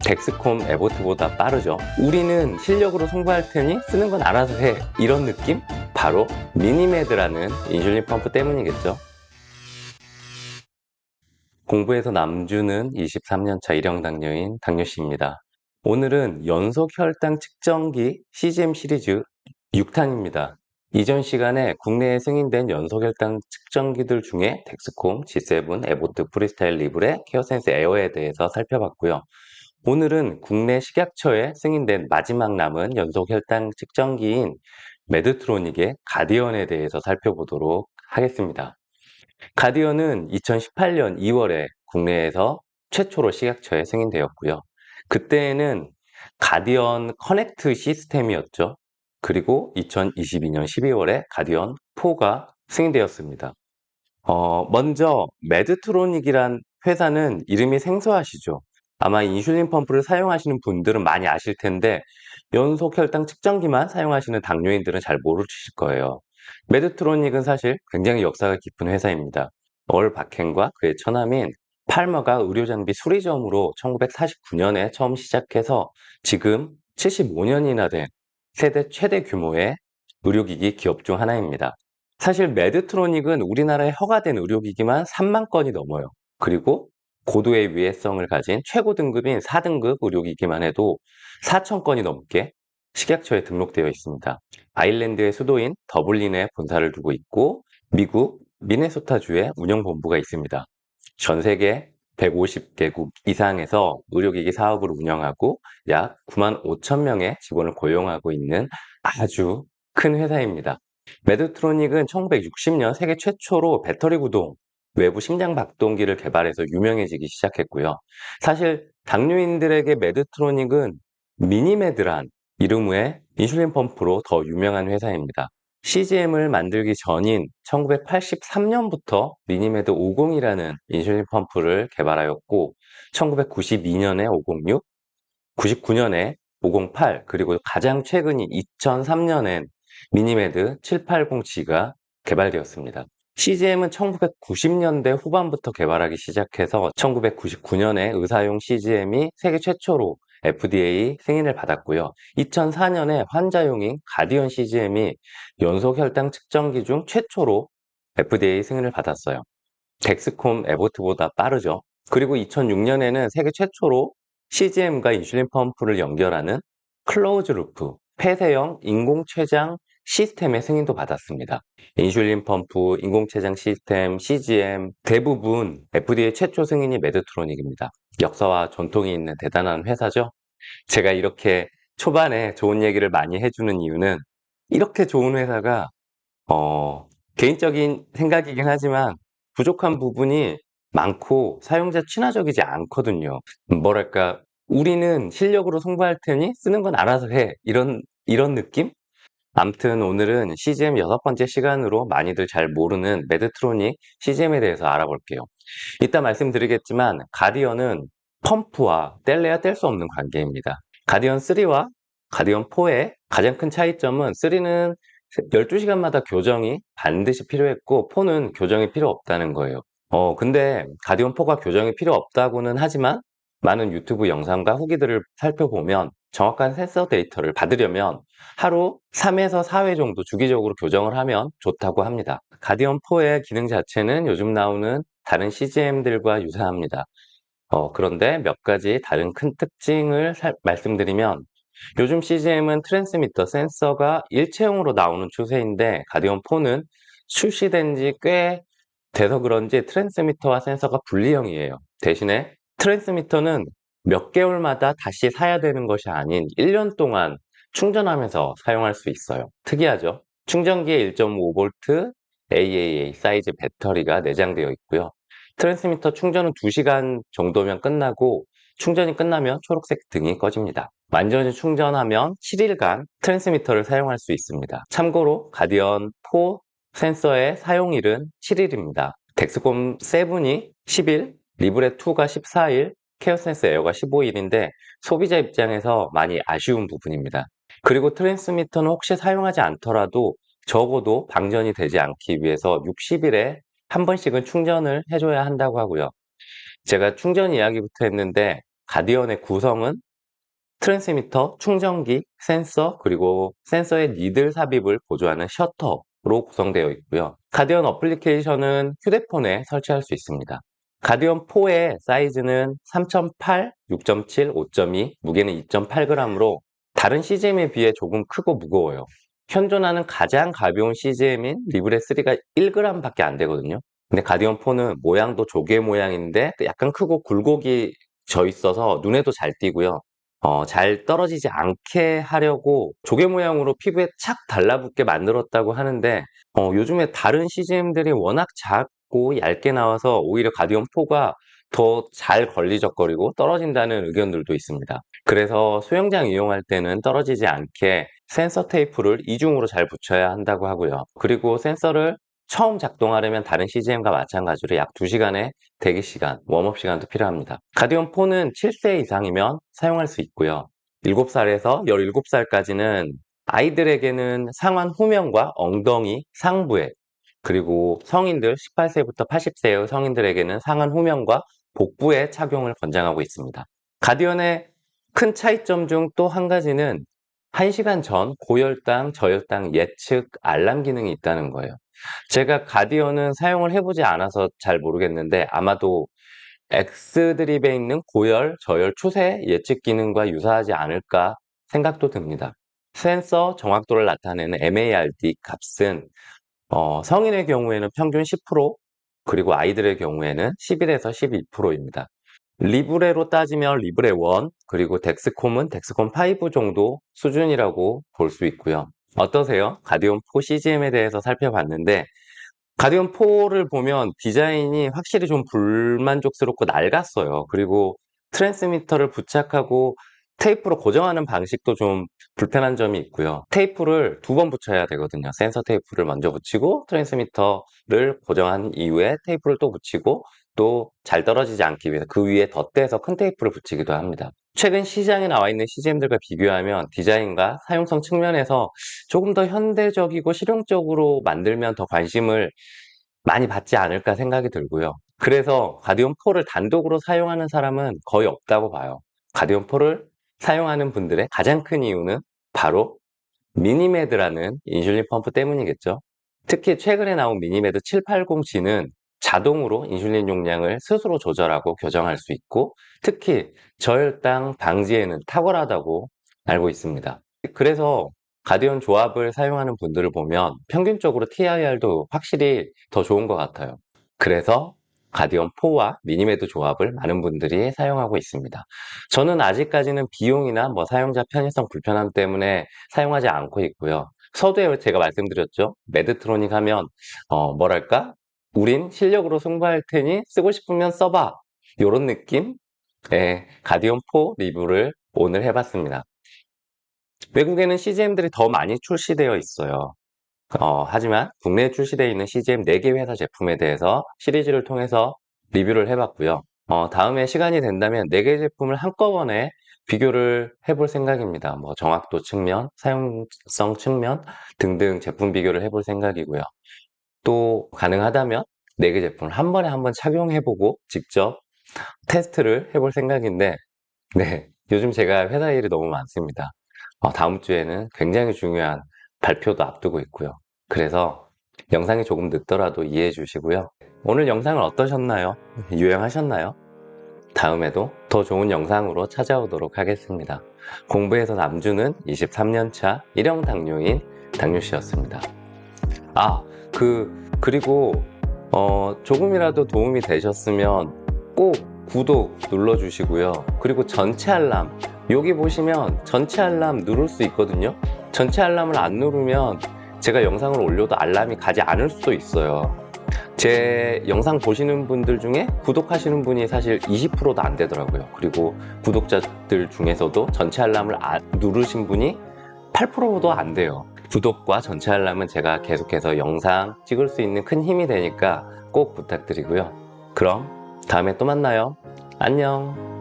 덱스콤 에보트보다 빠르죠. 우리는 실력으로 승부할 테니 쓰는 건 알아서 해. 이런 느낌? 바로 미니메드라는 인슐린 펌프 때문이겠죠. 공부에서 남주는 23년차 일형 당뇨인 당뇨씨입니다. 오늘은 연속 혈당 측정기 CGM 시리즈 6탄입니다. 이전 시간에 국내에 승인된 연속 혈당 측정기들 중에 덱스콤, G7, 에보트, 프리스타일 리브레, 케어센스 에어에 대해서 살펴봤고요. 오늘은 국내 식약처에 승인된 마지막 남은 연속 혈당 측정기인 메드트로닉의 가디언에 대해서 살펴보도록 하겠습니다. 가디언은 2018년 2월에 국내에서 최초로 식약처에 승인되었고요. 그때는 가디언 커넥트 시스템이었죠. 그리고 2022년 12월에 가디언 4가 승인되었습니다. 먼저 메드트로닉이란 회사는 이름이 생소하시죠? 아마 인슐린 펌프를 사용하시는 분들은 많이 아실 텐데 연속 혈당 측정기만 사용하시는 당뇨인들은 잘 모르실 거예요. 메드트로닉은 사실 굉장히 역사가 깊은 회사입니다. 올 박행과 그의 처남인 팔머가 의료장비 수리점으로 1949년에 처음 시작해서 지금 75년이나 된 세계 최대 규모의 의료기기 기업 중 하나입니다. 사실 메드트로닉은 우리나라에 허가된 의료기기만 3만 건이 넘어요. 그리고 고도의 위해성을 가진 최고 등급인 4등급 의료기기만 해도 4천 건이 넘게 식약처에 등록되어 있습니다. 아일랜드의 수도인 더블린에 본사를 두고 있고 미국 미네소타주에 운영본부가 있습니다. 전 세계 150개국 이상에서 의료기기 사업을 운영하고 약 9만 5천 명의 직원을 고용하고 있는 아주 큰 회사입니다. 메드트로닉은 1960년 세계 최초로 배터리 구동 외부 심장 박동기를 개발해서 유명해지기 시작했고요. 사실 당뇨인들에게 메드트로닉은 미니메드란 이름의 인슐린 펌프로 더 유명한 회사입니다. CGM을 만들기 전인 1983년부터 미니메드 50이라는 인슐린 펌프를 개발하였고 1992년에 506, 99년에 508, 그리고 가장 최근인 2003년엔 미니메드 780G가 개발되었습니다. CGM은 1990년대 후반부터 개발하기 시작해서 1999년에 의사용 CGM이 세계 최초로 FDA 승인을 받았고요. 2004년에 환자용인 가디언 CGM이 연속 혈당 측정기 중 최초로 FDA 승인을 받았어요. 덱스콤 에보트보다 빠르죠. 그리고 2006년에는 세계 최초로 CGM과 인슐린 펌프를 연결하는 클로즈 루프, 폐쇄형 인공췌장 시스템의 승인도 받았습니다. 인슐린 펌프, 인공췌장 시스템, CGM 대부분 FDA 최초 승인이 메드트로닉입니다. 역사와 전통이 있는 대단한 회사죠. 제가 이렇게 초반에 좋은 얘기를 많이 해주는 이유는 이렇게 좋은 회사가 개인적인 생각이긴 하지만 부족한 부분이 많고 사용자 친화적이지 않거든요. 뭐랄까, 우리는 실력으로 승부할 테니 쓰는 건 알아서 해. 이런 느낌? 암튼 오늘은 CGM 6번째 시간으로 많이들 잘 모르는 메드트로닉 CGM에 대해서 알아볼게요. 이따 말씀드리겠지만 가디언은 펌프와 뗄래야 뗄 수 없는 관계입니다. 가디언 3와 가디언 4의 가장 큰 차이점은 3는 12시간마다 교정이 반드시 필요했고 4는 교정이 필요 없다는 거예요. 근데 가디언 4가 교정이 필요 없다고는 하지만 많은 유튜브 영상과 후기들을 살펴보면 정확한 센서 데이터를 받으려면 하루 3에서 4회 정도 주기적으로 교정을 하면 좋다고 합니다. 가디언 4의 기능 자체는 요즘 나오는 다른 CGM들과 유사합니다. 그런데 몇 가지 다른 큰 특징을 말씀드리면 요즘 CGM은 트랜스미터 센서가 일체형으로 나오는 추세인데 가디언 4는 출시된 지 꽤 돼서 그런지 트랜스미터와 센서가 분리형이에요. 대신에 트랜스미터는 몇 개월마다 다시 사야 되는 것이 아닌 1년 동안 충전하면서 사용할 수 있어요. 특이하죠? 충전기에 1.5V AAA 사이즈 배터리가 내장되어 있고요. 트랜스미터 충전은 2시간 정도면 끝나고 충전이 끝나면 초록색 등이 꺼집니다. 완전히 충전하면 7일간 트랜스미터를 사용할 수 있습니다. 참고로 가디언 4 센서의 사용일은 7일입니다. 덱스콤 7이 10일, 리브레 2가 14일, 케어센스 에어가 15일인데 소비자 입장에서 많이 아쉬운 부분입니다. 그리고 트랜스미터는 혹시 사용하지 않더라도 적어도 방전이 되지 않기 위해서 60일에 한 번씩은 충전을 해줘야 한다고 하고요. 제가 충전 이야기부터 했는데 가디언의 구성은 트랜스미터, 충전기, 센서, 그리고 센서의 니들 삽입을 보조하는 셔터로 구성되어 있고요. 가디언 어플리케이션은 휴대폰에 설치할 수 있습니다. 가디언 4의 사이즈는 3.8, 6.7, 5.2, 무게는 2.8g으로 다른 CGM에 비해 조금 크고 무거워요. 현존하는 가장 가벼운 CGM인 리브레 3가 1g밖에 안 되거든요. 근데 가디언 4는 모양도 조개 모양인데 약간 크고 굴곡이 져 있어서 눈에도 잘 띄고요. 잘 떨어지지 않게 하려고 조개 모양으로 피부에 착 달라붙게 만들었다고 하는데 요즘에 다른 CGM들이 워낙 작고 얇게 나와서 오히려 가디언 4가 더 잘 걸리적거리고 떨어진다는 의견들도 있습니다. 그래서 수영장 이용할 때는 떨어지지 않게 센서 테이프를 이중으로 잘 붙여야 한다고 하고요. 그리고 센서를 처음 작동하려면 다른 CGM과 마찬가지로 약 2시간의 대기 시간, 웜업 시간도 필요합니다. 가디언 4는 7세 이상이면 사용할 수 있고요. 7살에서 17살까지는 아이들에게는 상완 후면과 엉덩이 상부에, 그리고 성인들 18세부터 80세의 성인들에게는 상완 후면과 복부에 착용을 권장하고 있습니다. 가디언의 큰 차이점 중 또 한 가지는 1시간 전 고혈당, 저혈당 예측 알람 기능이 있다는 거예요. 제가 가디언은 사용을 해보지 않아서 잘 모르겠는데 아마도 X드립에 있는 고열, 저열 추세 예측 기능과 유사하지 않을까 생각도 듭니다. 센서 정확도를 나타내는 MARD 값은 성인의 경우에는 평균 10%, 그리고 아이들의 경우에는 11에서 12%입니다. 리브레로 따지면 리브레 1, 그리고 덱스콤은 덱스콤 5 정도 수준이라고 볼 수 있고요. 어떠세요? 가디언 4 CGM에 대해서 살펴봤는데 가디언 4를 보면 디자인이 확실히 좀 불만족스럽고 낡았어요. 그리고 트랜스미터를 부착하고 테이프로 고정하는 방식도 좀 불편한 점이 있고요. 테이프를 2번 붙여야 되거든요. 센서 테이프를 먼저 붙이고 트랜스미터를 고정한 이후에 테이프를 또 붙이고 또 잘 떨어지지 않기 위해서 그 위에 덧대서 큰 테이프를 붙이기도 합니다. 최근 시장에 나와 있는 CGM들과 비교하면 디자인과 사용성 측면에서 조금 더 현대적이고 실용적으로 만들면 더 관심을 많이 받지 않을까 생각이 들고요. 그래서 가디언 4를 단독으로 사용하는 사람은 거의 없다고 봐요. 가디언 4를 사용하는 분들의 가장 큰 이유는 바로 미니메드라는 인슐린 펌프 때문이겠죠. 특히 최근에 나온 미니메드 780G는 자동으로 인슐린 용량을 스스로 조절하고 교정할 수 있고 특히 저혈당 방지에는 탁월하다고 알고 있습니다. 그래서 가디언 조합을 사용하는 분들을 보면 평균적으로 TIR도 확실히 더 좋은 것 같아요. 그래서 가디언 4와 미니메드 조합을 많은 분들이 사용하고 있습니다. 저는 아직까지는 비용이나 사용자 편의성 불편함 때문에 사용하지 않고 있고요. 서두에 제가 말씀드렸죠. 매드트로닉 하면 뭐랄까? 우린 실력으로 승부할 테니 쓰고 싶으면 써봐. 이런 느낌? 네, 가디언 4 리뷰를 오늘 해봤습니다. 외국에는 CGM들이 더 많이 출시되어 있어요. 하지만 국내에 출시되어 있는 CGM 4개 회사 제품에 대해서 시리즈를 통해서 리뷰를 해봤고요. 다음에 시간이 된다면 4개 제품을 한꺼번에 비교를 해볼 생각입니다. 정확도 측면, 사용성 측면 등등 제품 비교를 해볼 생각이고요. 또 가능하다면 4개 제품을 한 번에 한번 착용해보고 직접 테스트를 해볼 생각인데 네, 요즘 제가 회사 일이 너무 많습니다. 다음 주에는 굉장히 중요한 발표도 앞두고 있고요. 그래서 영상이 조금 늦더라도 이해해 주시고요. 오늘 영상을 어떠셨나요? 유용하셨나요? 다음에도 더 좋은 영상으로 찾아오도록 하겠습니다. 공부해서 남주는 23년차 일형 당뇨인 당뇨씨였습니다. 그리고 조금이라도 도움이 되셨으면 꼭 구독 눌러주시고요. 그리고 전체 알람, 여기 보시면 전체 알람 누를 수 있거든요. 전체 알람을 안 누르면 제가 영상을 올려도 알람이 가지 않을 수도 있어요. 제 영상 보시는 분들 중에 구독하시는 분이 사실 20%도 안 되더라고요. 그리고 구독자들 중에서도 전체 알람을 누르신 분이 8%도 안 돼요. 구독과 전체 알람은 제가 계속해서 영상 찍을 수 있는 큰 힘이 되니까 꼭 부탁드리고요. 그럼 다음에 또 만나요. 안녕.